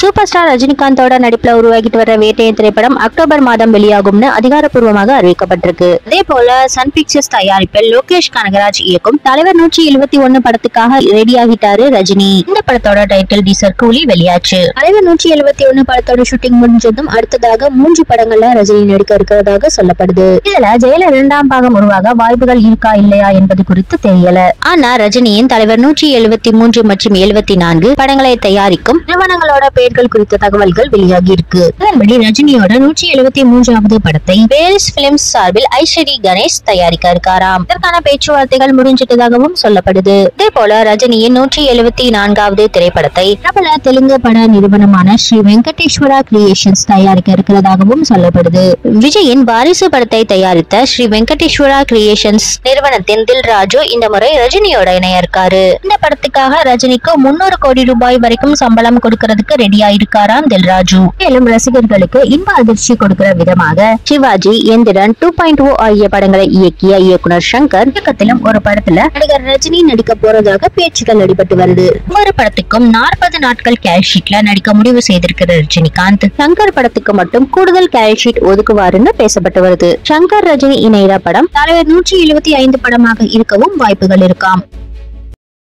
Super star ரஜினிகாந்தோட நடிப்புல உருவாகிட்டு வர வேட்டையன் திரைப்படம் அக்டோபர் மாதம் வெளியாகும்னு அதிகாரப்பூர்வமாக அறிவிக்கப்பட்டிருக்கு. அதே போல சன் பிக்சர்ஸ் தயாரிப்பில் லோகேஷ் கனகராஜ் இயக்கும் தலைவர் 171 படத்துக்காக ரெடி ஆகிட்டாரு ரஜினி. இந்த படத்தோட டைட்டில் டீசர் கூலி வெளியாச்சு. தலைவர் 171 படத்தோட ஷூட்டிங் முடிஞ்சதும் அடுத்ததாக 3 படங்கள்ல ரஜினி நடிக்க இருக்கிறதாக சொல்லப்படுது. இதுல ஜெயிலர் 2ஆம் பாகம் உருவாக வாய்ப்புகள் இருக்கா இல்லையா என்பது குறித்து தெரியல. ஆனா ரஜினியின் தலைவர் 173 மற்றும் 74 படங்களை தயாரிக்கும் நிறுவனங்களோட பெயர்கள் குறித்த தகவல்கள் வெளியாகி இருக்கு. அதன்படி ரஜினியோட 173வது படத்தை வேல்ஸ் பிலிம்ஸ் சார்பில் ஐஸ்வரி கணேஷ் தயாரிக்க இருக்காராம். இதற்கான பேச்சுவார்த்தைகள் முடிஞ்சிட்டதாகவும் சொல்லப்படுது. இதே போல ரஜினியின் 174வது திரைப்படத்தை பிரபல தெலுங்கு பட நிறுவனமான ஸ்ரீ வெங்கடேஸ்வரா கிரியேஷன்ஸ் தயாரிக்க இருக்கிறதாகவும் சொல்லப்படுது. விஜயின் வாரிசு படத்தை தயாரித்த ஸ்ரீ வெங்கடேஸ்வரா கிரியேஷன்ஸ் நிறுவனத்தின் தில்ராஜு இந்த முறை ரஜினியோட இணைய இருக்காரு. இந்த படத்துக்காக ரஜினிக்கு 300 கோடி ரூபாய் வரைக்கும் சம்பளம் கொடுக்கறதுக்கு ரெடி ஆயிருக்காராம் தில்ராஜு. மேலும் ரசிகர்களுக்கு இன்ப அதிர்ச்சி கொடுக்கிற விதமாக சிவாஜி, எந்திரன் 2.0 ஆகிய படங்களை இயக்கிய இயக்குனர் சங்கர் இயக்கத்திலும் ஒரு படத்துல நடிகர் ரஜினி நடிக்க போறதாக பேச்சுக்கள் அடிபட்டு வருது. ஒரு படத்துக்கும் 40 நாட்கள் கேஷ் ஷீட்ல நடிக்க முடிவு செய்திருக்கிற ரஜினிகாந்த் சங்கர் படத்துக்கு மட்டும் கூடுதல் கேஷ் ஷீட் ஒதுக்குவாருன்னு பேசப்பட்டு வருது. சங்கர் ரஜினி இணையிற படம் தலைவர் 175 படமாக இருக்கவும் வாய்ப்புகள் இருக்காம்.